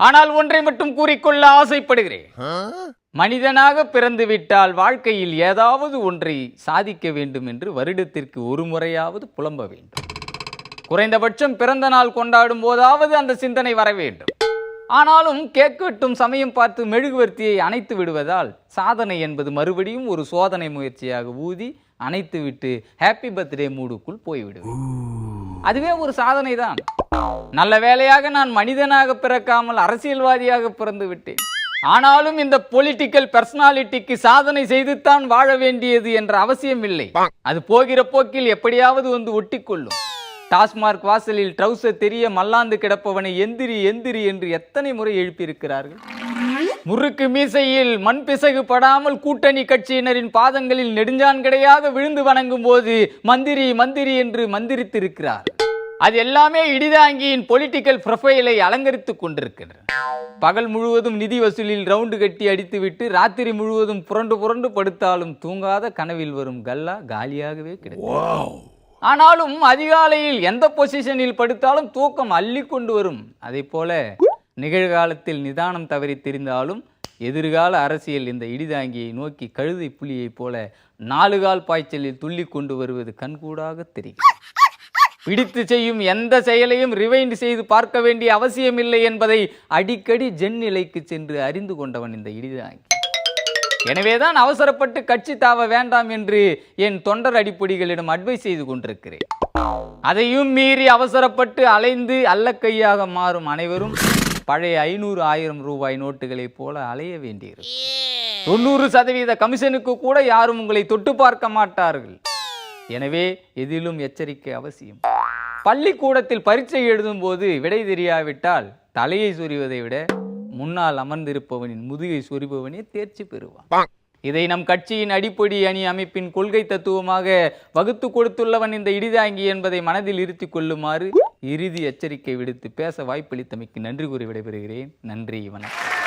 ஆனால் ஒன்றை மட்டும் கூறிக்கொள்ள ஆசைப்படுகிறேன். மனிதனாக பிறந்து விட்டால் வாழ்க்கையில் ஏதாவது ஒன்றை சாதிக்க வேண்டும் என்று வருடத்திற்கு ஒரு முறையாவது புலம்ப வேண்டும். குறைந்தபட்சம் பிறந்த நாள் கொண்டாடும் போதாவது அந்த சிந்தனை வர வேண்டும். ஆனாலும் கேக் வெட்டும் சமயம் பார்த்து மெழுகுவர்த்தியை அணைத்து விடுவதால் சாதனை என்பது மறுபடியும் ஒரு சோதனை முயற்சியாக ஊதி அணைத்து விட்டு ஹாப்பி பர்த்டே மூடுக்குள் போய்விடுவேன். அதுவே ஒரு சாதனை தான். நல்ல வேளையாக நான் மனிதனாக பிறக்காமல் அரசியல்வாதியாக பிறந்து விட்டேன். ஆனாலும் இந்த பொலிட்டிக்கல் பர்சனாலிட்டிக்கு சாதனை செய்துத்தான் வாழ வேண்டியது என்ற அவசியம் இல்லை. அது போகிற போக்கில் எப்படியாவது வந்து ஒட்டிக்கொள்ளும். டாஸ்மார்க் வாசலில் ட்ரவுசர் தெரிய மல்லாந்து கிடப்பவனை எந்திரி எந்திரி என்று எத்தனை முறை எழுப்பியிருக்கிறார்கள். முறுக்கு மீசையில் மண் பிசகு படாமல் கூட்டணி கட்சியினரின் பாதங்களில் நெடுஞ்சான்கடையாக விழுந்து வணங்கும் போது மந்திரி மந்திரி என்று மந்திரித்திருக்கிறார். அது எல்லாமே இடிதாங்கியின் பொலிட்டிக்கல் ப்ரொஃபைலை அலங்கரித்துக் கொண்டிருக்கின்றன. பகல் முழுவதும் நிதி வசூலில் ரவுண்டு கட்டி அடித்துவிட்டு ராத்திரி முழுவதும் புரண்டு புரண்டு படுத்தாலும் தூங்காத கனவில் வரும் கல்லா காலியாகவே கிடைக்கும். ஆனாலும் அதிகாலையில் எந்த பொசிஷனில் படுத்தாலும் தூக்கம் அள்ளி கொண்டு வரும். அதை போல நிகழ்காலத்தில் நிதானம் தவறி தெரிந்தாலும் எதிர்கால அரசியல் இந்த இடிதாங்கியை நோக்கி கழுதை புலியைப் போல 4 கால் பாய்ச்சலில் துள்ளி கொண்டு வருவது கண்கூடாக தெரியும். பிடித்து செய்யும் எந்த செயலையும் ரிவைண்ட் செய்து பார்க்க வேண்டிய அவசியமில்லை என்பதை அடிக்கடி ஜென் நிலைக்கு சென்று அறிந்து கொண்டவன் இந்த இடிதாங்கி. எனவேதான் அவசரப்பட்டு கட்சி தாவ வேண்டாம் என்று என் தொண்டர் அடிப்பொடிகளிடம் அட்வைஸ் செய்து கொண்டிருக்கிறேன். அதையும் மீறி அவசரப்பட்டு அலைந்து அல்லக்கையாக மாறும் அனைவரும் பழைய 500, 1000 ரூபாய் நோட்டுகளைப் போல அலைய வேண்டியிருக்கும். 90% கமிஷனுக்கு கூட யாரும் உங்களை தொட்டு பார்க்க மாட்டார்கள். எனவே எதிலும் எச்சரிக்கை அவசியம். பள்ளிக்கூடத்தில் பரீட்சை எழுதும் போது விடை தெரியாவிட்டால் தலையை சொறிவதை விட முன்னால் அமர்ந்திருப்பவனின் முதுகை சொறிபவனே தேர்ச்சி பெறுவான். இதை நம் கட்சியின் அடிப்படை அணி அமைப்பின் கொள்கை தத்துவமாக வகுத்து கொடுத்துள்ளவன் இந்த இடிதாங்கி என்பதை மனதில் இருத்திக் கொள்ளுமாறு இறுதி எச்சரிக்கை விடுத்து பேச வாய்ப்பளித்தமைக்கு நன்றி கூறி விடைபெறுகிறேன். நன்றி, வணக்கம்.